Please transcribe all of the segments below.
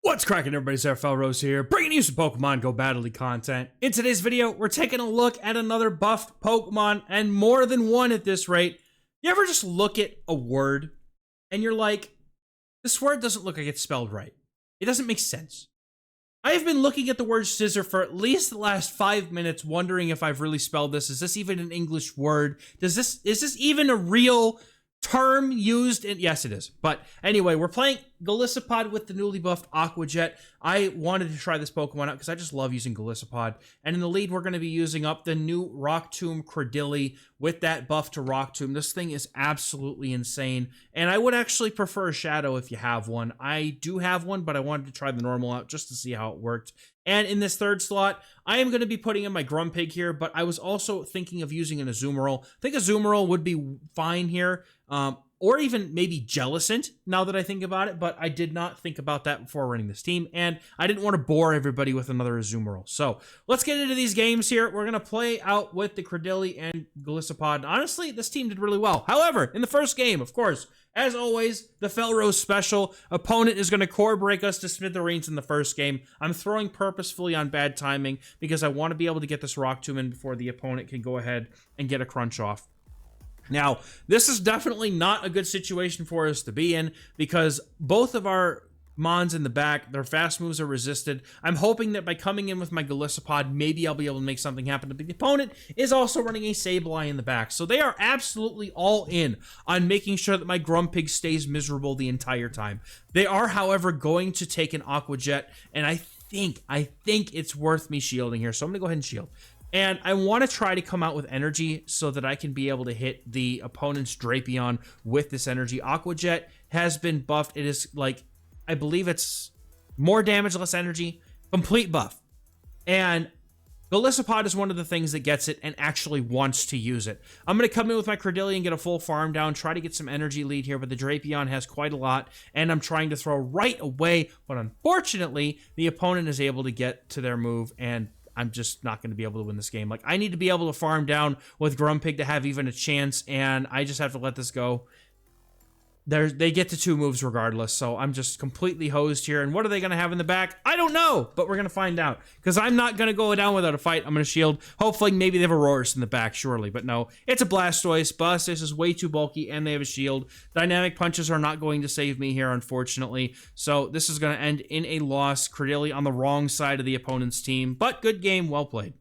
What's cracking, everybody? XehrFelrose here, bringing you some Pokemon Go Battle content. In today's video, we're taking a look at another buffed Pokemon, and more than one at this rate. You ever just look at a word, and you're like, this word doesn't look like it's spelled right. It doesn't make sense. I have been looking at the word scissor for at least the last 5 minutes, wondering if I've really spelled this. Is this is an English word? Is this even a real term used in? Yes, it is. But anyway, we're playing Golsiopod with the newly buffed Aqua Jet. I wanted to try this Pokemon out because I just love using Golsiopod. And in the lead, we're going to be using up the new Rock Tomb Cradily with that buff to Rock Tomb. This thing is absolutely insane. And I would actually prefer a Shadow if you have one. I do have one, but I wanted to try the normal out just to see how it worked. And in this third slot, I am going to be putting in my Grumpig here, but I was also thinking of using an Azumarill. I think Azumarill would be fine here. Or even maybe Jellicent, now that I think about it, but I did not think about that before running this team, and I didn't want to bore everybody with another Azumarill. So, let's get into these games here. We're going to play out with the Cradily and Golsiopod. Honestly, this team did really well. However, in the first game, of course, as always, the XehrFelrose special. Opponent is going to core break us to smithereens in the first game. I'm throwing purposefully on bad timing because I want to be able to get this Rock Tomb in before the opponent can go ahead and get a crunch off. Now, this is definitely not a good situation for us to be in because both of our Mons in the back, their fast moves are resisted. I'm hoping that by coming in with my Golsiopod, maybe I'll be able to make something happen. But the opponent is also running a Sableye in the back. So they are absolutely all in on making sure that my Grumpig stays miserable the entire time. They are, however, going to take an Aqua Jet, and I think it's worth me shielding here. So I'm going to go ahead and shield. And I want to try to come out with energy so that I can be able to hit the opponent's Drapion with this energy. Aqua Jet has been buffed. It is like, I believe it's more damage, less energy, complete buff. And Golsiopod is one of the things that gets it and actually wants to use it. I'm going to come in with my Cradily and get a full farm down, try to get some energy lead here, but the Drapion has quite a lot, and I'm trying to throw right away. But unfortunately, the opponent is able to get to their move, and I'm just not going to be able to win this game. Like, I need to be able to farm down with Grumpig to have even a chance, and I just have to let this go. They get to 2 moves regardless, so I'm just completely hosed here. And what are they going to have in the back? I don't know, but we're going to find out. Because I'm not going to go down without a fight. I'm going to shield. Hopefully, maybe they have a Roarus in the back, surely. But no, it's a Blastoise. Blastoise is way too bulky, and they have a shield. Dynamic Punches are not going to save me here, unfortunately. So this is going to end in a loss. Cradily on the wrong side of the opponent's team. But good game, well played.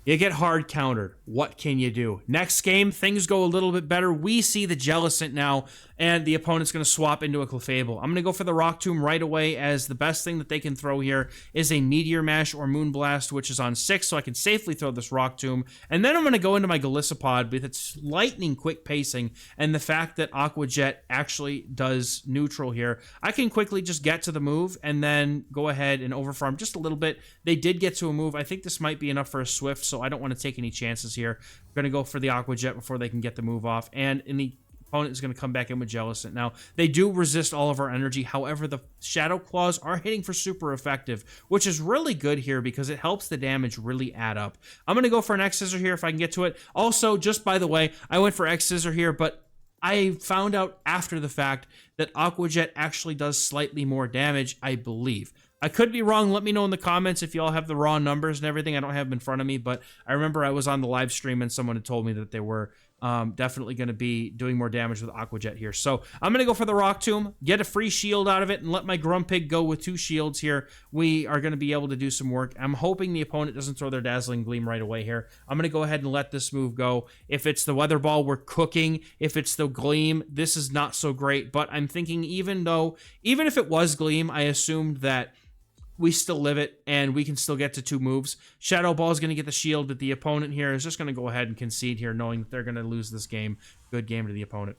You get hard countered. What can you do? Next game, things go a little bit better. We see the Jellicent now, and the opponent's going to swap into a Clefable. I'm going to go for the Rock Tomb right away, as the best thing that they can throw here is a Meteor Mash or Moonblast, which is on 6, so I can safely throw this Rock Tomb. And then I'm going to go into my Golsiopod with its lightning quick pacing, and the fact that Aqua Jet actually does neutral here. I can quickly just get to the move, and then go ahead and overfarm just a little bit. They did get to a move. I think this might be enough for a Swift, so I don't want to take any chances here. I'm going to go for the Aqua Jet before they can get the move off, and the opponent is going to come back in with Jellicent. Now, they do resist all of our energy. However, the Shadow Claws are hitting for super effective, which is really good here because it helps the damage really add up. I'm going to go for an X-Scissor here if I can get to it. Also, just by the way, I went for X-Scissor here, but I found out after the fact that Aqua Jet actually does slightly more damage, I believe. I could be wrong. Let me know in the comments if y'all have the raw numbers and everything. I don't have them in front of me, but I remember I was on the live stream and someone had told me that they were definitely going to be doing more damage with Aqua Jet here. So I'm going to go for the Rock Tomb, get a free shield out of it, and let my Grumpig go with 2 shields here. We are going to be able to do some work. I'm hoping the opponent doesn't throw their Dazzling Gleam right away here. I'm going to go ahead and let this move go. If it's the Weather Ball, we're cooking. If it's the Gleam, this is not so great. But I'm thinking even if it was Gleam, I assumed that we still live it, and we can still get to 2 moves. Shadow Ball is going to get the shield, but the opponent here is just going to go ahead and concede here, knowing that they're going to lose this game. Good game to the opponent.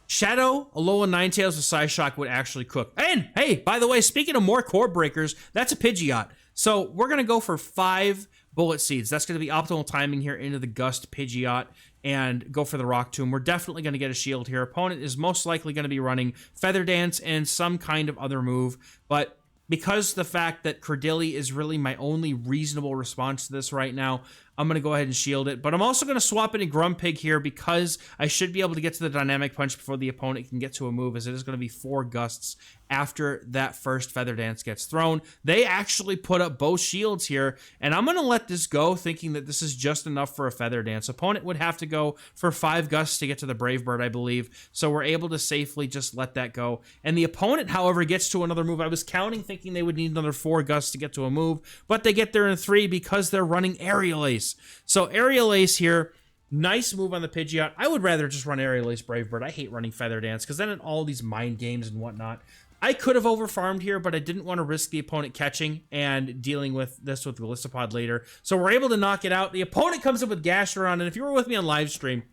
Shadow, Alola Ninetales with Psyshock would actually cook. And, hey, by the way, speaking of more core breakers, that's a Pidgeot. So we're going to go for 5 Bullet Seeds. That's going to be optimal timing here into the Gust Pidgeot and go for the Rock Tomb. We're definitely going to get a shield here. Opponent is most likely going to be running Feather Dance and some kind of other move, but because the fact that Cradily is really my only reasonable response to this right now, I'm going to go ahead and shield it. But I'm also going to swap into Grumpig here because I should be able to get to the Dynamic Punch before the opponent can get to a move, as it is going to be 4 gusts after that first Feather Dance gets thrown. They actually put up both shields here, and I'm going to let this go thinking that this is just enough for a Feather Dance. Opponent would have to go for 5 gusts to get to the Brave Bird, I believe, so we're able to safely just let that go. And the opponent, however, gets to another move. I was counting thinking they would need another 4 gusts to get to a move, but they get there in 3 because they're running Aerial Ace. So Aerial Ace here, nice move on the Pidgeot. I would rather just run Aerial Ace Brave Bird. I hate running Feather Dance because then in all these mind games and whatnot, I could have overfarmed here, but I didn't want to risk the opponent catching and dealing with this with Golsiopod later. So we're able to knock it out. The opponent comes in with Gastrodon, and if you were with me on live stream,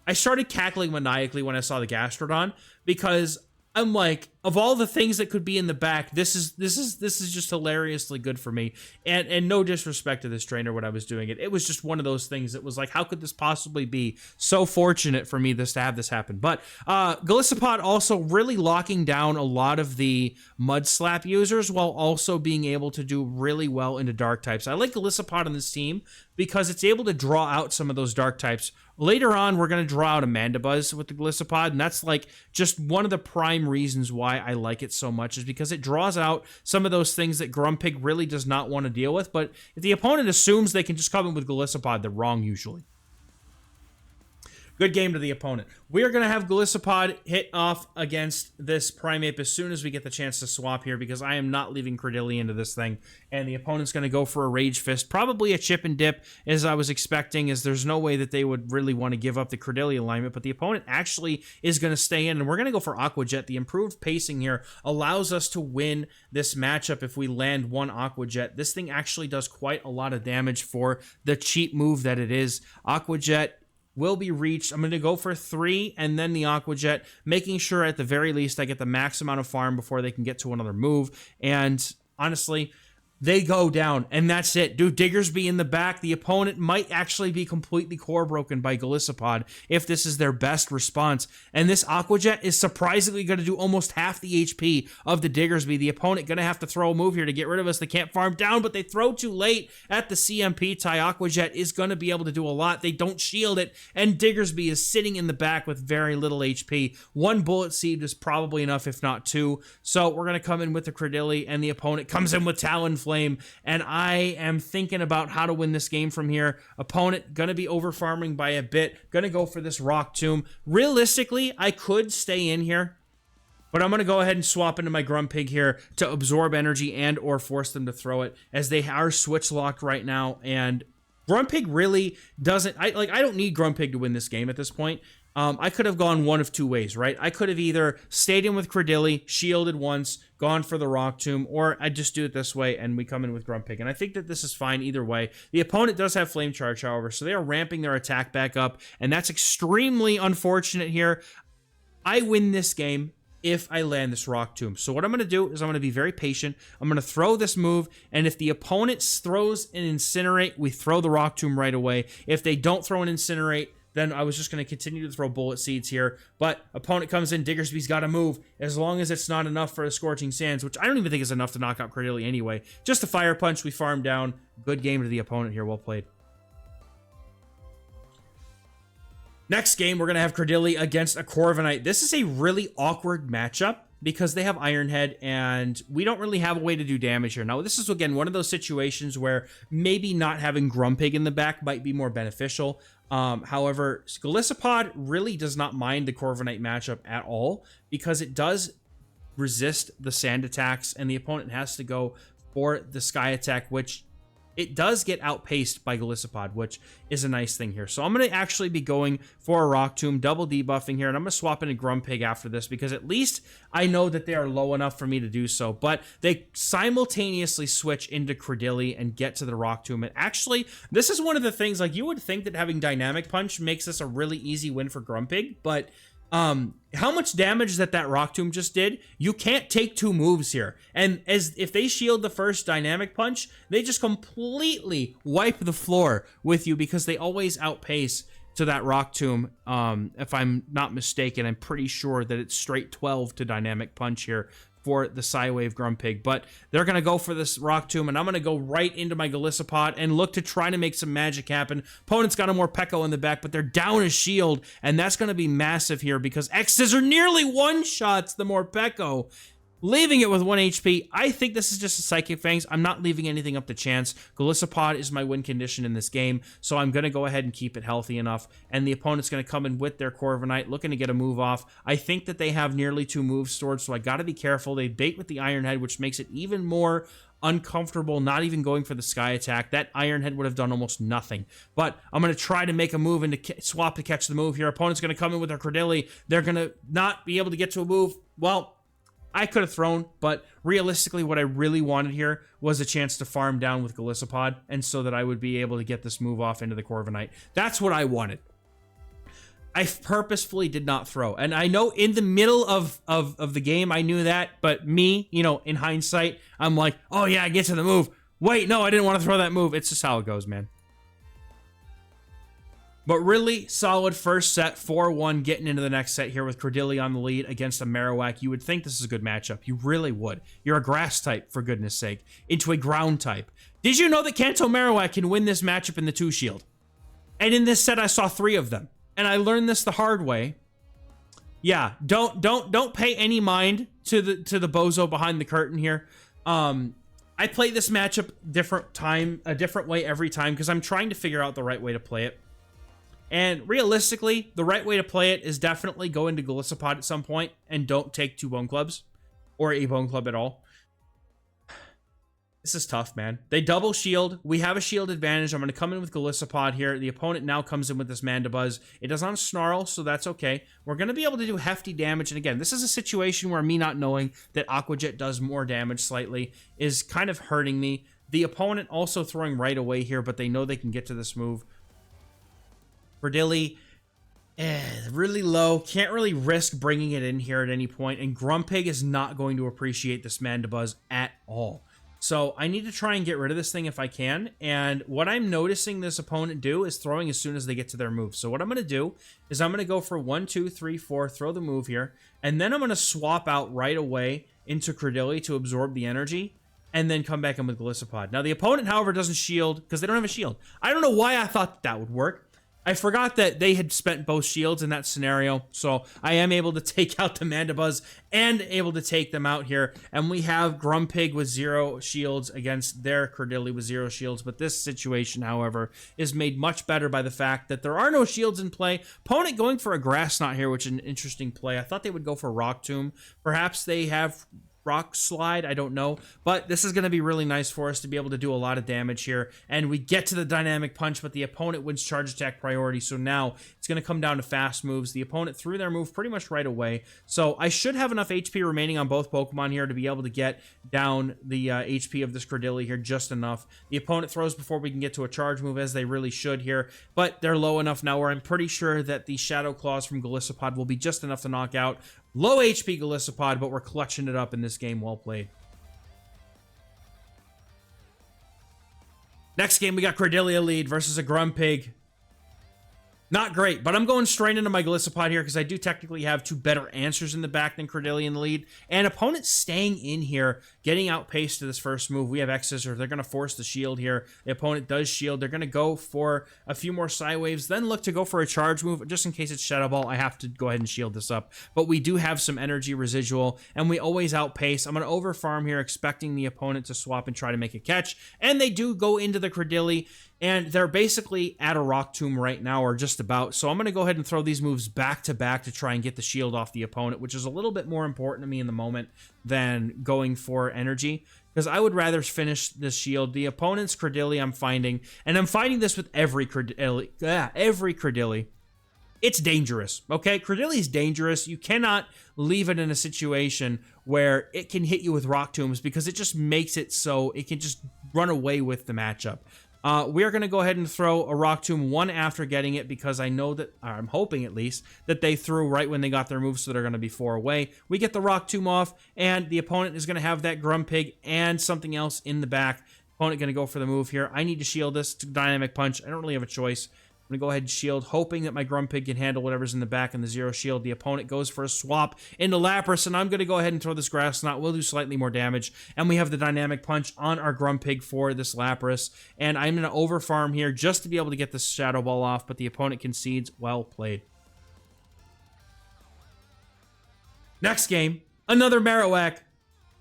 I started cackling maniacally when I saw the Gastrodon because I'm like, of all the things that could be in the back, this is just hilariously good for me. And no disrespect to this trainer when I was doing it. It was just one of those things that was like, how could this possibly be? So fortunate for me to have this happen. But Golsiopod also really locking down a lot of the Mud Slap users while also being able to do really well into Dark types. I like Golsiopod on this team because it's able to draw out some of those Dark types. Later on, we're going to draw out Amandabuzz with the Golsiopod, and that's like just one of the prime reasons why I like it so much, is because it draws out some of those things that Grumpig really does not want to deal with. But if the opponent assumes they can just come in with Golsiopod, they're wrong usually. Good game to the opponent. We are going to have Golsiopod hit off against this Primeape as soon as we get the chance to swap here, because I am not leaving Cradily into this thing. And the opponent's going to go for a Rage Fist, probably a chip and dip, as I was expecting, as there's no way that they would really want to give up the Cradily alignment. But the opponent actually is going to stay in, and we're going to go for Aqua Jet. The improved pacing here allows us to win this matchup if we land one Aqua Jet. This thing actually does quite a lot of damage for the cheap move that it is. Aqua Jet will be reached. I'm going to go for 3 and then the Aqua Jet, making sure at the very least I get the max amount of farm before they can get to another move. And honestly, they go down, and that's it. Dude, Diggersby in the back. The opponent might actually be completely core broken by Golsiopod if this is their best response. And this Aqua Jet is surprisingly going to do almost half the HP of the Diggersby. The opponent going to have to throw a move here to get rid of us. They can't farm down, but they throw too late at the CMP tie. Aqua Jet is going to be able to do a lot. They don't shield it, and Diggersby is sitting in the back with very little HP. 1 Bullet Seed is probably enough, if not 2. So we're going to come in with the Cradily, and the opponent comes in with Talonflame. And I am thinking about how to win this game from here. Opponent gonna be over farming by a bit, gonna go for this Rock Tomb. Realistically, I could stay in here, but I'm gonna go ahead and swap into my Grumpig here to absorb energy and or force them to throw it, as they are switch locked right now. And Grumpig really doesn't, I don't need Grumpig to win this game at this point. I could have gone one of 2 ways, right? I could have either stayed in with Cradily, shielded once, gone for the Rock Tomb, or I just do it this way and we come in with Grumpig. And I think that this is fine either way. The opponent does have Flame Charge, however, so they are ramping their attack back up, and that's extremely unfortunate here. I win this game if I land this Rock Tomb. So what I'm going to do is I'm going to be very patient. I'm going to throw this move, and if the opponent throws an Incinerate, we throw the Rock Tomb right away. If they don't throw an Incinerate, then I was just going to continue to throw Bullet Seeds here. But opponent comes in, Diggersby's got to move, as long as it's not enough for a Scorching Sands, which I don't even think is enough to knock out Cradily anyway. Just a Fire Punch, we farm down. Good game to the opponent here, well played. Next game, we're going to have Cradily against a Corviknight. This is a really awkward matchup because they have Iron Head, and we don't really have a way to do damage here. Now, this is, again, one of those situations where maybe not having Grumpig in the back might be more beneficial. However, Golsiopod really does not mind the Corviknight matchup at all, because it does resist the sand attacks, and the opponent has to go for the Sky attack, which it does get outpaced by Golsiopod, which is a nice thing here. So I'm going to actually be going for a Rock Tomb, double debuffing here, and I'm going to swap into Grumpig after this, because at least I know that they are low enough for me to do so. But they simultaneously switch into Cradily and get to the Rock Tomb. And actually, this is one of the things, like, you would think that having Dynamic Punch makes this a really easy win for Grumpig, but how much damage that Rock Tomb just did, you can't take 2 moves here. And as if they shield the first Dynamic Punch, they just completely wipe the floor with you, because they always outpace to that Rock Tomb. If I'm not mistaken, I'm pretty sure that it's straight 12 to Dynamic Punch here for the Psywave Grumpig, but they're going to go for this Rock Tomb, and I'm going to go right into my Golsiopod and look to try to make some magic happen. Opponent's got a Morpeko in the back, but they're down a shield, and that's going to be massive here because X-Scissor nearly one-shots the Morpeko, leaving it with 1 HP. I think this is just a Psychic Fangs. I'm not leaving anything up to chance. Golsiopod is my win condition in this game, so I'm going to go ahead and keep it healthy enough. And the opponent's going to come in with their Corviknight, looking to get a move off. I think that they have nearly 2 moves stored, so I got to be careful. They bait with the Iron Head, which makes it even more uncomfortable, not even going for the Sky Attack. That Iron Head would have done almost nothing. But I'm going to try to make a move and to swap to catch the move here. Opponent's going to come in with their Cradily. They're going to not be able to get to a move. Well, I could have thrown, but realistically what I really wanted here was a chance to farm down with Golsiopod, and so that I would be able to get this move off into the Corviknight. That's what I wanted. I purposefully did not throw. And I know in the middle of the game, I knew that, but me, you know, in hindsight, I'm like, oh yeah, I get to the move. Wait, no, I didn't want to throw that move. It's just how it goes, man. But really solid first set, 4-1, getting into the next set here with Cradily on the lead against a Marowak. You would think this is a good matchup. You really would. You're a grass type, for goodness sake, into a ground type. Did you know that Kanto Marowak can win this matchup in the 2-shield? And in this set, I saw 3 of them. And I learned this the hard way. Yeah, don't pay any mind to the bozo behind the curtain here. I play this matchup a different way every time because I'm trying to figure out the right way to play it. And realistically, the right way to play it is definitely go into Golsiopod at some point and don't take 2 Bone Clubs or a Bone Club at all. This is tough, man. They double shield. We have a shield advantage. I'm going to come in with Golsiopod here. The opponent now comes in with this Mandibuzz. It does not snarl, so that's okay. We're going to be able to do hefty damage. And again, this is a situation where me not knowing that Aqua Jet does more damage slightly is kind of hurting me. The opponent also throwing right away here, but they know they can get to this move. Cradily, really low. Can't really risk bringing it in here at any point. And Grumpig is not going to appreciate this Mandibuzz at all. So I need to try and get rid of this thing if I can. And what I'm noticing this opponent do is throwing as soon as they get to their move. So what I'm going to do is I'm going to go for 1, 2, 3, 4, throw the move here. And then I'm going to swap out right away into Cradily to absorb the energy. And then come back in with Golsiopod. Now the opponent, however, doesn't shield because they don't have a shield. I don't know why I thought that would work. I forgot that they had spent both shields in that scenario, so I am able to take out the Mandibuzz and able to take them out here. And we have Grumpig with 0 shields against their Cradily with 0 shields. But this situation, however, is made much better by the fact that there are no shields in play. Opponent going for a Grass Knot here, which is an interesting play. I thought they would go for Rock Tomb. Perhaps they have Rock Slide, I don't know, but this is going to be really nice for us to be able to do a lot of damage here. And we get to the Dynamic Punch, but the opponent wins Charge Attack priority, so now it's going to come down to fast moves. The opponent threw their move pretty much right away, so I should have enough HP remaining on both Pokemon here to be able to get down the HP of this Cradily here just enough. The opponent throws before we can get to a charge move, as they really should here, but they're low enough now where I'm pretty sure that the Shadow Claws from Golsiopod will be just enough to knock out low HP Golsiopod, but we're clutching it up in this game. Well played. Next game, we got Cradily lead versus a Grumpig. Not great, but I'm going straight into my Golsiopod here because I do technically have 2 better answers in the back than Cradily in the lead. And opponent staying in here, getting outpaced to this first move. We have X-Scissor. They're going to force the shield here. The opponent does shield. They're going to go for a few more Psywaves, then look to go for a charge move. Just in case it's Shadow Ball, I have to go ahead and shield this up. But we do have some energy residual, and we always outpace. I'm going to overfarm here, expecting the opponent to swap and try to make a catch. And they do go into the Cradily. And they're basically at a Rock Tomb right now, or just about. So I'm going to go ahead and throw these moves back to back to try and get the shield off the opponent, which is a little bit more important to me in the moment than going for energy, because I would rather finish the shield. The opponent's Cradily I'm finding, and I'm finding this with every Cradily. It's dangerous, okay? Cradily's dangerous. You cannot leave it in a situation where it can hit you with Rock Tombs because it just makes it so it can just run away with the matchup. We are going to go ahead and throw a Rock Tomb 1 after getting it because I know that, or I'm hoping at least, that they threw right when they got their move, so they're going to be 4 away. We get the Rock Tomb off, and the opponent is going to have that Grumpig and something else in the back. Opponent going to go for the move here. I need to shield this to Dynamic Punch. I don't really have a choice. I'm going to go ahead and shield, hoping that my Grumpig can handle whatever's in the back and the zero shield. The opponent goes for a swap into Lapras, and I'm going to go ahead and throw this Grass Knot. We'll do slightly more damage, and we have the Dynamic Punch on our Grumpig for this Lapras, and I'm going to overfarm here just to be able to get this Shadow Ball off, but the opponent concedes. Well played. Next game, another Marowak.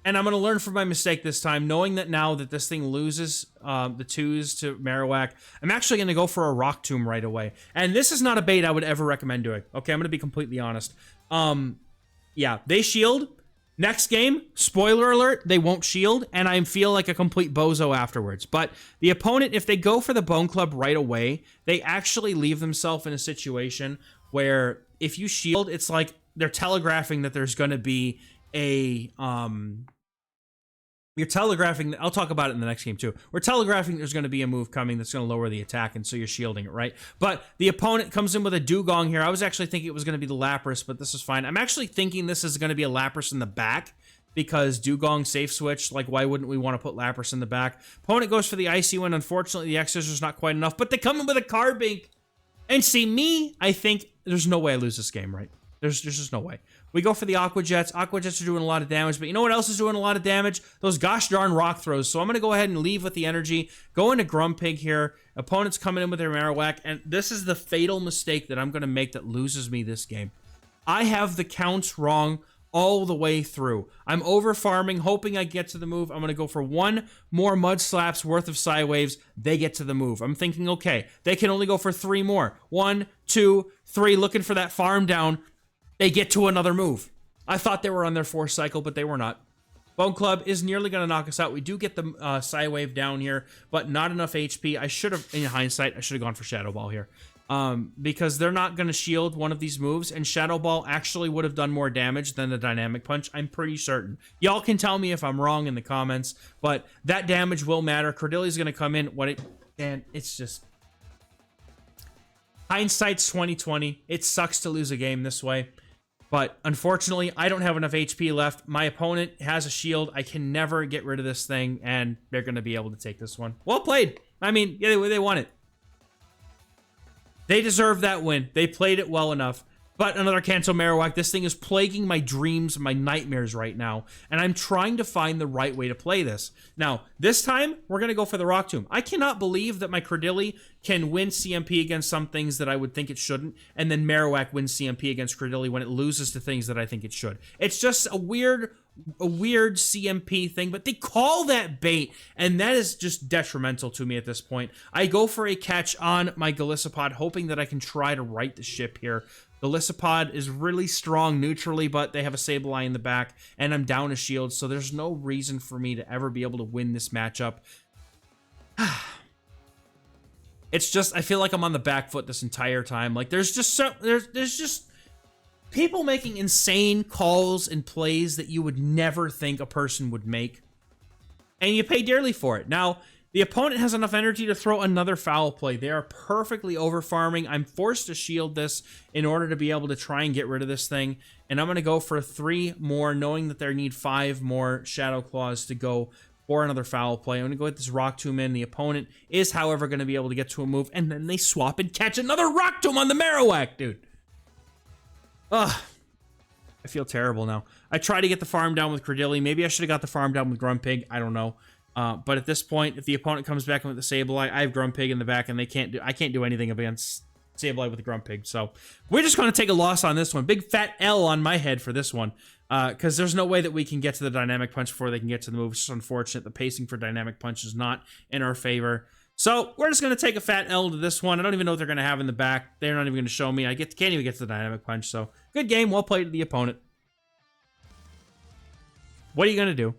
And I'm going to learn from my mistake this time, knowing that now that this thing loses the 2s to Marowak, I'm actually going to go for a Rock Tomb right away. And this is not a bait I would ever recommend doing. Okay, I'm going to be completely honest. Yeah, they shield. Next game, spoiler alert, they won't shield, and I feel like a complete bozo afterwards. But the opponent, if they go for the Bone Club right away, they actually leave themselves in a situation where if you shield, it's like they're telegraphing that there's going to be a you're telegraphing, I'll talk about it in the next game too. We're telegraphing there's going to be a move coming that's going to lower the attack, and so you're shielding it, right? But the opponent comes in with a Dugong here. I was actually thinking it was going to be the Lapras, but this is fine. I'm actually thinking this is going to be a Lapras in the back because Dugong safe switch. Like, why wouldn't we want to put Lapras in the back? Opponent goes for the Icy Wind. Unfortunately, the X-Scissors not quite enough, but they come in with a Carbink. And see, me, I think there's no way I lose this game, right? There's just no way. We go for the Aqua Jets. Aqua Jets are doing a lot of damage, but you know what else is doing a lot of damage? Those gosh darn Rock Throws. So I'm going to go ahead and leave with the energy. Go into Grumpig here. Opponent's coming in with their Marowak, and this is the fatal mistake that I'm going to make that loses me this game. I have the counts wrong all the way through. I'm over farming, hoping I get to the move. I'm going to go for one more Mud Slaps worth of Psy Waves. They get to the move. I'm thinking, okay, they can only go for 3 more. 1, 2, 3, looking for that farm down. They get to another move. I thought they were on their 4th cycle, but they were not. Bone Club is nearly going to knock us out. We do get the Psy Wave down here, but not enough HP. I should have, in hindsight, I should have gone for Shadow Ball here. Because they're not going to shield one of these moves, and Shadow Ball actually would have done more damage than the Dynamic Punch. I'm pretty certain. Y'all can tell me if I'm wrong in the comments, but that damage will matter. Cradily's going to come in. And it's just... hindsight's 20/20. It sucks to lose a game this way. But unfortunately, I don't have enough HP left. My opponent has a shield. I can never get rid of this thing, and they're going to be able to take this one. Well played. I mean, yeah, they won it. They deserve that win. They played it well enough. But another Cancel Marowak. This thing is plaguing my dreams, my nightmares right now. And I'm trying to find the right way to play this. Now, this time, we're going to go for the Rock Tomb. I cannot believe that my Cradily can win CMP against some things that I would think it shouldn't. And then Marowak wins CMP against Cradily when it loses to things that I think it should. It's just a weird CMP thing, but they call that bait, and that is just detrimental to me at this point. I go for a catch on my Golsiopod, hoping that I can try to right the ship here. Golsiopod is really strong neutrally, but they have a Sableye in the back, and I'm down a shield, so there's no reason for me to ever be able to win this matchup. It's just, I feel like I'm on the back foot this entire time. Like, there's just people making insane calls and plays that you would never think a person would make. And you pay dearly for it. Now, the opponent has enough energy to throw another foul play. They are perfectly over farming. I'm forced to shield this in order to be able to try and get rid of this thing. And I'm going to go for 3 more, knowing that they need 5 more Shadow Claws to go for another foul play. I'm going to go with this Rock Tomb in. The opponent is, however, going to be able to get to a move. And then they swap and catch another Rock Tomb on the Marowak, dude. Ugh. I feel terrible now. I tried to get the farm down with Cradily. Maybe I should have got the farm down with Grumpig. I don't know. But at this point, if the opponent comes back with the Sableye, I have Grumpig in the back, and I can't do anything against Sableye with the Grumpig. So we're just going to take a loss on this one. Big fat L on my head for this one. Because there's no way that we can get to the Dynamic Punch before they can get to the move. It's just unfortunate. The pacing for Dynamic Punch is not in our favor. So we're just going to take a fat L to this one. I don't even know what they're going to have in the back. They're not even going to show me. Can't even get to the Dynamic Punch. So good game. Well played to the opponent. What are you going to do?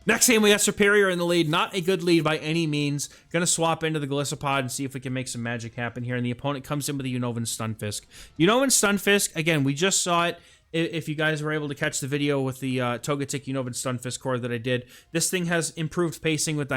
Next game, we got Superior in the lead. Not a good lead by any means. Going to swap into the Golsiopod and see if we can make some magic happen here. And the opponent comes in with a Unova Stunfisk. Unova Stunfisk, again, we just saw it. If you guys were able to catch the video with the Togetic Unova Stunfisk core that I did, this thing has improved pacing with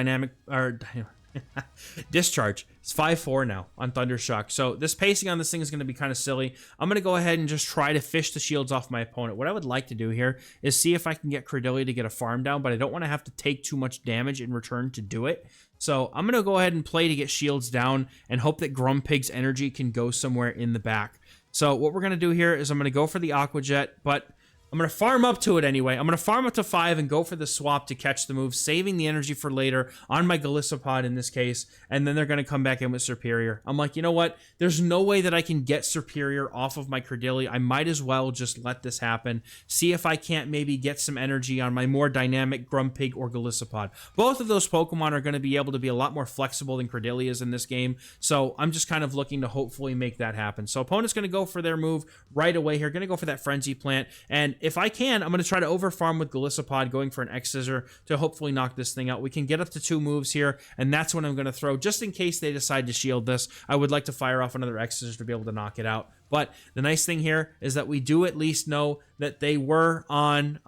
Discharge. It's 5-4 now on Thundershock. So this pacing on this thing is going to be kind of silly. I'm going to go ahead and just try to fish the shields off my opponent. What I would like to do here is see if I can get Cradily to get a farm down, but I don't want to have to take too much damage in return to do it. So I'm going to go ahead and play to get shields down and hope that Grumpig's energy can go somewhere in the back. So what we're going to do here is I'm going to go for the Aqua Jet, but I'm going to farm up to it anyway. I'm going to farm up to 5 and go for the swap to catch the move, saving the energy for later on my Golsiopod in this case, and then they're going to come back in with Superior. I'm like, you know what? There's no way that I can get Superior off of my Cradily. I might as well just let this happen, see if I can't maybe get some energy on my more dynamic Grumpig or Golsiopod. Both of those Pokemon are going to be able to be a lot more flexible than Cradily is in this game, so I'm just kind of looking to hopefully make that happen. So opponent's going to go for their move right away here, going to go for that Frenzy Plant, and if I can, I'm going to try to overfarm with Golsiopod, going for an X-Scissor to hopefully knock this thing out. We can get up to 2 moves here, and that's what I'm going to throw. Just in case they decide to shield this, I would like to fire off another X-Scissor to be able to knock it out. But the nice thing here is that we do at least know that they were on...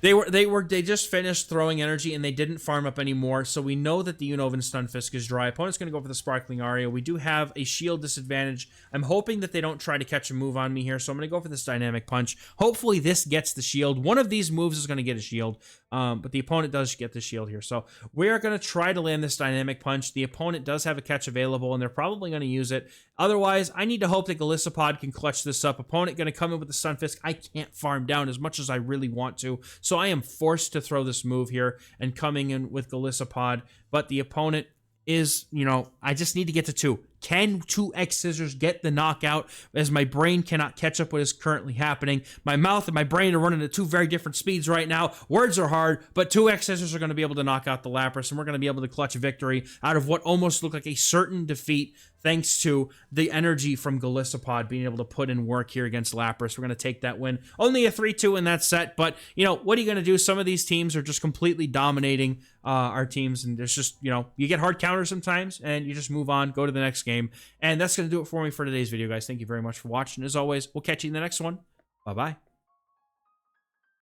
They just finished throwing energy and they didn't farm up anymore, so we know that the Unova and Stunfisk is dry. Opponent's going to go for the Sparkling Aria. We do have a shield disadvantage. I'm hoping that they don't try to catch a move on me here, so I'm going to go for this Dynamic Punch. Hopefully this gets the shield. One of these moves is going to get a shield, but the opponent does get the shield here. So we are going to try to land this Dynamic Punch. The opponent does have a catch available, and they're probably going to use it. Otherwise, I need to hope that Golsiopod can clutch this up. Opponent going to come in with the Stunfisk. I can't farm down as much as I really want to, so I am forced to throw this move here and coming in with Golsiopod, but the opponent is, you know, I just need to get to 2. Can 2 X-Scissors get the knockout, as my brain cannot catch up what is currently happening? My mouth and my brain are running at 2 very different speeds right now. Words are hard, but 2 X-Scissors are going to be able to knock out the Lapras, and we're going to be able to clutch victory out of what almost looked like a certain defeat, thanks to the energy from Golsiopod being able to put in work here against Lapras. We're going to take that win. Only a 3-2 in that set, but, you know, what are you going to do? Some of these teams are just completely dominating our teams, and there's just, you know, you get hard counters sometimes, and you just move on, go to the next game. And that's going to do it for me for today's video, guys. Thank you very much for watching. As always, we'll catch you in the next one. Bye-bye.